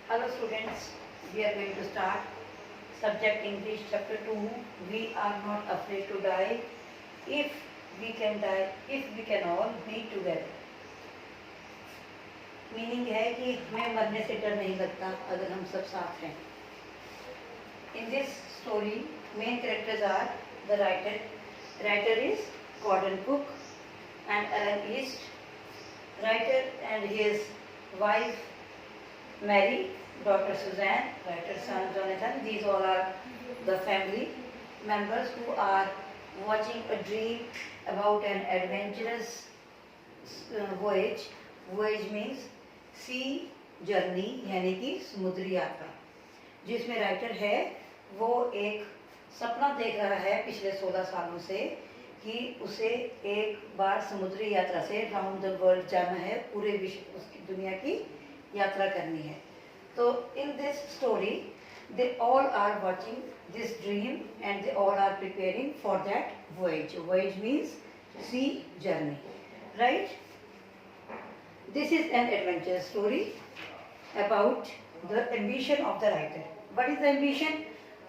Hello students, we are going to start subject English chapter 2. We are not afraid to die. If we can die, if we can all be together. Meaning है कि हमें मरने से डर नहीं लगता अगर हम सब साथ हैं. In this story, main characters are the writer. Writer is Gordon Cook and Alan East. Writer and his wife Mary, daughter Suzanne, writer son Jonathan. These all are the family members who are watching a dream about an adventurous voyage. Voyage means sea journey, यानी कि समुद्री यात्रा. जिसमें writer है वो एक सपना देख रहा है पिछले 16 सालों से कि उसे एक बार समुद्री यात्रा से राउंड द वर्ल्ड जाना है, पूरे विश्व उसकी दुनिया की यात्रा करनी है. तो in this story they all are watching this dream and they all are preparing for that voyage. Voyage means sea journey, right. This is an adventure story about the ambition of the writer. What is the ambition?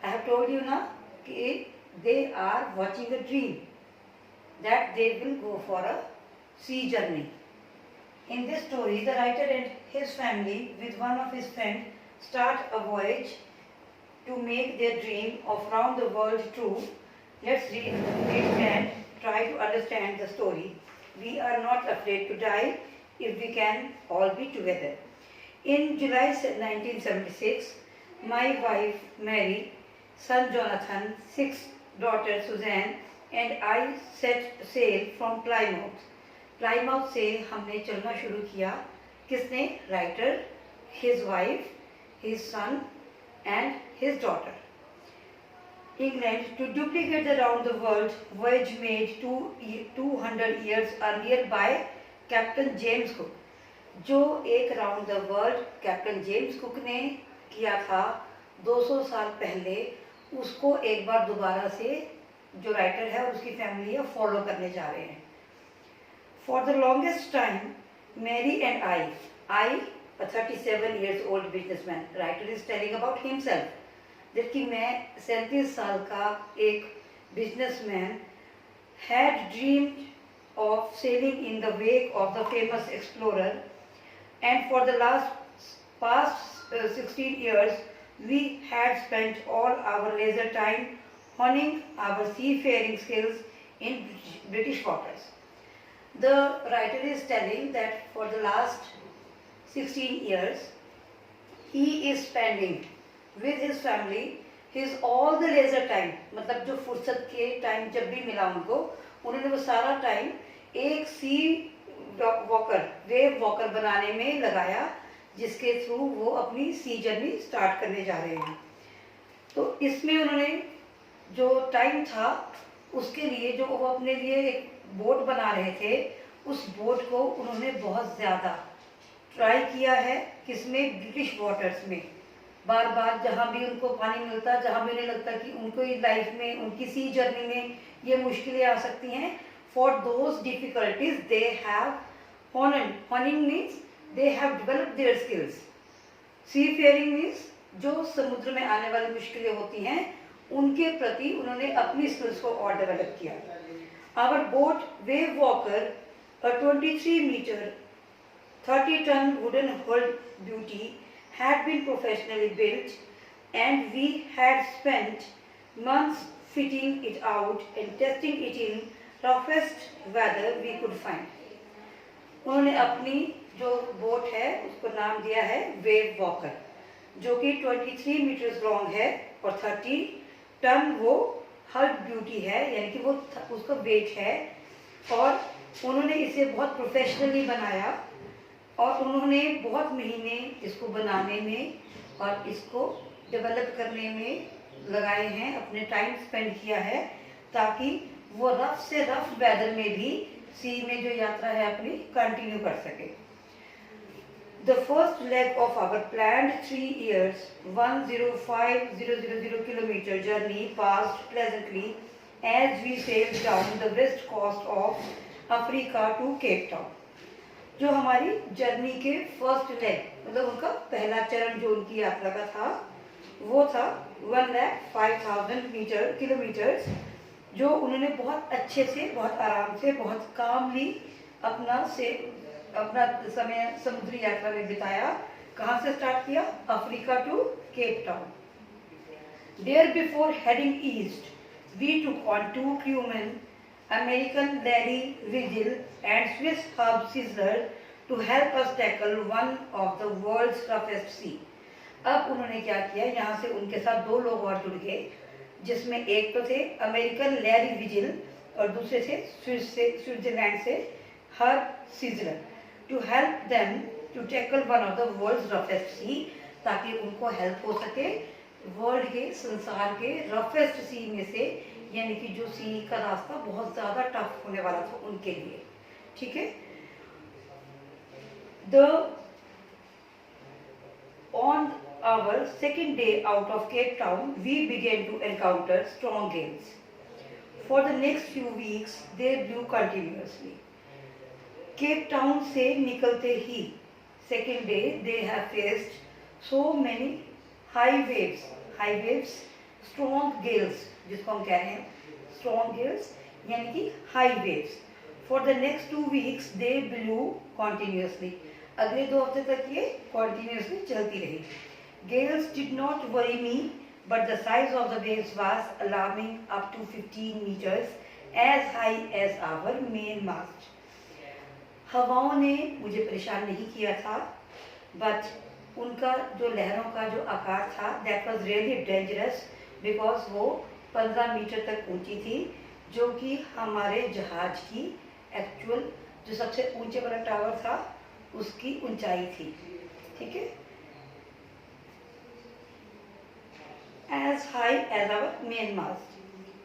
I have told you now that they are watching a dream that they will go for a sea journey. In this story, the writer and his family with one of his friends start a voyage to make their dream of round the world true. Let's read it and try to understand the story. We are not afraid to die if we can all be together. In July 1976, my wife Mary, son Jonathan, 6 daughters Suzanne and I set sail from Plymouth. Plymouth से हमने चलना शुरू किया. किसने? Writer, his wife, his son and his daughter. England to duplicate the round the world voyage made 200 years earlier by Captain James Cook. जो एक round the world Captain James Cook ने किया था 200 साल पहले, उसको एक बार दोबारा से जो राइटर है और उसकी फैमिली है फॉलो करने जा रहे हैं. For the longest time, Mary and I, a 37 years old businessman, writer is telling about himself, that कि मैं 37 साल का एक businessman had dreamed of sailing in the wake of the famous explorer, and for the past 16 years, we had spent all our leisure time honing our seafaring skills in British waters. The writer is telling that for the last 16 years, he is spending with his family his all the leisure time, मतलब जो फुर्सत के time जब भी मिला उनको, उन्होंने वो सारा टाइम एक सी वॉकर, वेव वॉकर बनाने में लगाया, जिसके थ्रू वो अपनी सी जर्नी स्टार्ट करने जा रहे हैं. तो इसमें उन्होंने जो टाइम था उसके लिए जो वो अपने लिए एक बोट बना रहे थे, उस बोट को उन्होंने बहुत ज़्यादा ट्राई किया है. किसमें? ब्रिटिश वाटर्स में. बार बार जहाँ भी उनको पानी मिलता, जहाँ भी उन्हें लगता कि उनको लाइफ में, उनकी सी जर्नी में ये मुश्किलें आ सकती हैं, for those difficulties they have honing means they have developed their skills. Seafaring means जो समुद्र में आने वाली मुश्किलें होती हैं उनके प्रति उन्होंने अपनी स्किल्स को और डेवलप किया. Our boat Wave Walker, a 23-meter, 30-ton wooden hull beauty, had been professionally built, and we had spent months fitting it out and testing it in roughest weather we could find. उन्होंने अपनी जो boat है उसको नाम दिया है wave walker, जो कि 23 मीटर्स लॉन्ग है और 30 टन वो हल ब्यूटी है, यानी कि वो उसका वेट है. और उन्होंने इसे बहुत प्रोफेशनली बनाया और उन्होंने बहुत महीने इसको बनाने में और इसको डेवलप करने में लगाए हैं, अपने टाइम स्पेंड किया है, ताकि वो रफ से रफ वेदर में भी सी में जो यात्रा है अपनी कंटिन्यू कर सके. The first leg of our planned 3 years, 105,000 kilometer journey passed pleasantly as we sailed down the west coast of Africa to Cape Town. जो हमारी जर्नी के फर्स्ट लेग, मतलब उनका पहला चरण जो उनकी यात्रा का था, वो था 1,05,000 किलोमीटर्स, जो उन्होंने बहुत अच्छे से, बहुत आराम से, बहुत कामली अपना समय समुद्री यात्रा में बिताया। कहाँ से स्टार्ट किया? Africa to Cape Town. There before heading east, we took on 2 crewmen, American Larry Vigil and Swiss Herb Sizzler, to help us tackle one of the world's toughest sea. अब उन्होंने क्या किया, यहाँ से उनके साथ 2 लोग और जुड़ गए, जिसमें एक तो थे अमेरिकन लैरी विजिल और दूसरे थे स्विट्जरलैंड से herb sizzler, to help them to tackle one of the world's roughest sea, ताकि उनको हेल्प हो सके वर्ल्ड के, संसार के रफेस्ट सी में से, यानी कि जो सी का रास्ता बहुत ज़्यादा टफ होने वाला था उनके लिए। ठीक है। On our second day out of Cape Town, we began to encounter strong gales. For the next few weeks, they blew continuously. Cape Town से निकलते ही second day, they have faced so many high waves, strong gales, जिसको हम कह रहे हैं strong gales, यानी कि high waves. For the next 2 weeks, they blew continuously. अगले 2 हफ्ते तक ये continuously चलती रही. Gales did not worry me, but the size of the waves was alarming, up to 15 meters, as high as our main mast. हवाओं ने मुझे परेशान नहीं किया था, but उनका जो लहरों का जो आकार था, that was really dangerous, because वो 15 मीटर तक ऊंची थी, जो कि हमारे जहाज की एक्चुअल जो सबसे ऊंचे वाला टावर था उसकी ऊंचाई थी। ठीक है। As high as our main mast.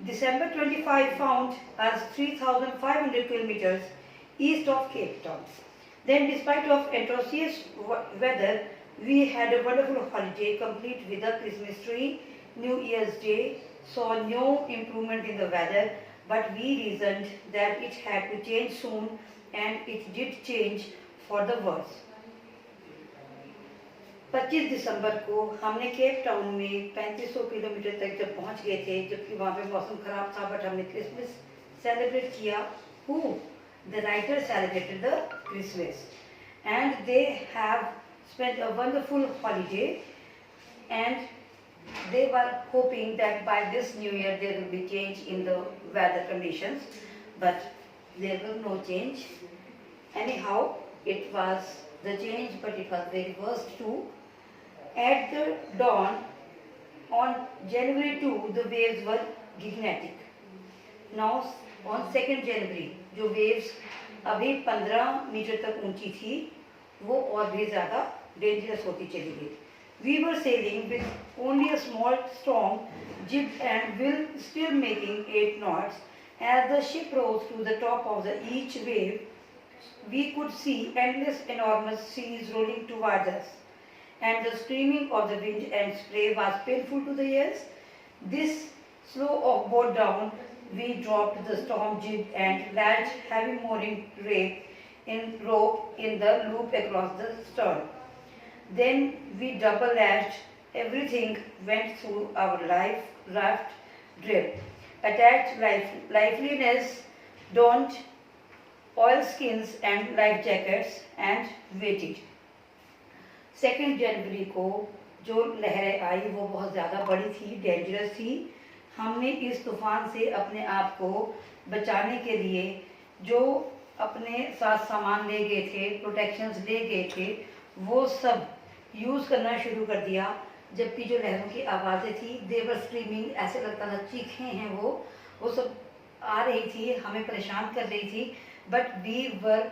December 25 found us 3,500 kilometers east of Cape Town. Then, despite of atrocious weather, we had a wonderful holiday, complete with a Christmas tree. New Year's Day saw no improvement in the weather, but we reasoned that it had to change soon, and it did change for the worse. 25 दिसंबर को हमने Cape Town में 3500 kilometre तक जब पहुंच गए थे, जबकि वहाँ पे मौसम खराब था, बट हमने क्रिसमस सेलिब्रेट किया। Who? The writer celebrated the Christmas, and they have spent a wonderful holiday, and they were hoping that by this new year there will be change in the weather conditions, but there was no change. Anyhow, it was the change, but it was very worst too. At the dawn on January 2, the waves were gigantic. Now on 2nd January, जो waves अभी 15 metre तक ऊंची थी, वो और भी ज़्यादा dangerous होती चली गई. We were sailing with only a small storm, jib and will still making 8 knots. As the ship rose to the top of each wave, we could see endless enormous seas rolling towards us, and the screaming of the wind and spray was painful to the ears. This slow of boat down, we dropped the storm jib and lashed heavy mooring rope in the loop across the stern. Then we double lashed everything, went through our raft drip, attached lifeliness, donned oilskins and life jackets, and waited. 2 जनवरी को जो लहरें आई वो बहुत ज़्यादा बड़ी थी, dangerous थी. हमने इस तूफान से अपने आप को बचाने के लिए जो अपने साथ सामान ले गए थे, प्रोटेक्शंस ले गए थे, वो सब यूज़ करना शुरू कर दिया. जबकि जो लहरों की आवाज़ें थी, देवर स्क्रीमिंग, ऐसे लगता था चीखें हैं, वो सब आ रही थी, हमें परेशान कर रही थी. But we were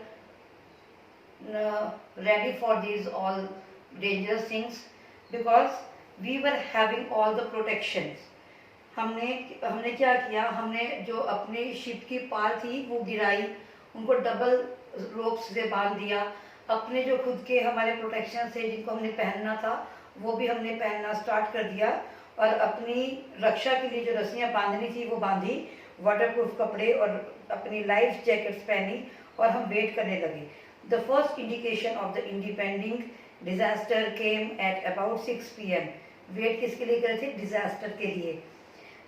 ready for these all dangerous things because we were having all the protections. हमने क्या किया, हमने जो अपने शिप की पाल थी वो गिराई, उनको डबल रोप्स से बांध दिया. अपने जो खुद के हमारे प्रोटेक्शन थे जिनको हमने पहनना था वो भी हमने पहनना स्टार्ट कर दिया, और अपनी रक्षा के लिए जो रस्सियाँ बांधनी थी वो बांधी, वाटरप्रूफ कपड़े और अपनी लाइफ जैकेट्स पहनी, और हम वेट करने लगे. The first indication of the impending disaster came at about 6 p.m. Wait किसके लिए करे थे? डिजास्टर के लिए.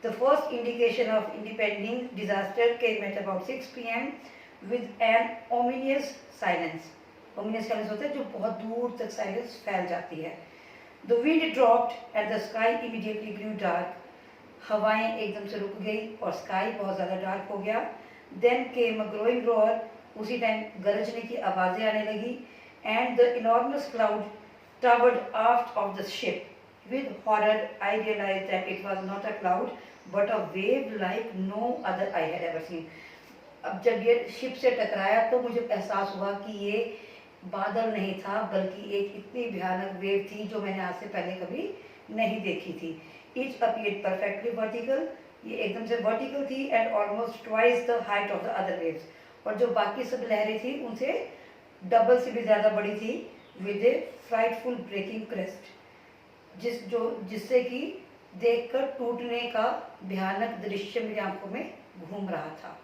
The first indication of impending disaster came at about 6 p.m. with an ominous silence. Ominous silence होता है जो बहुत दूर तक silence फैल जाती है. The wind dropped and the sky immediately grew dark. हवाएं एकदम से रुक गई और स्काई बहुत ज़्यादा डार्क हो गया. Then came a growing roar. उसी टाइम गरजने की आवाज़ें आने लगी. And the enormous cloud towered aft of the ship. With horror, I realized that it was not a cloud, but a wave like no other I had ever seen. अब जब ये ship से टकराया तो मुझे एहसास हुआ कि ये बादल नहीं था, बल्कि एक इतनी भयानक वेव थी जो मैंने आज से पहले कभी नहीं देखी थी. Each appeared perfectly vertical. ये एकदम से वर्टिकल थी and almost twice the height of the other waves. और जो बाकी सब लहरें थी उनसे डबल से भी ज़्यादा बड़ी थी. With a frightful breaking crest. जिससे कि देखकर टूटने का भयानक दृश्य मेरी आंखों में घूम रहा था.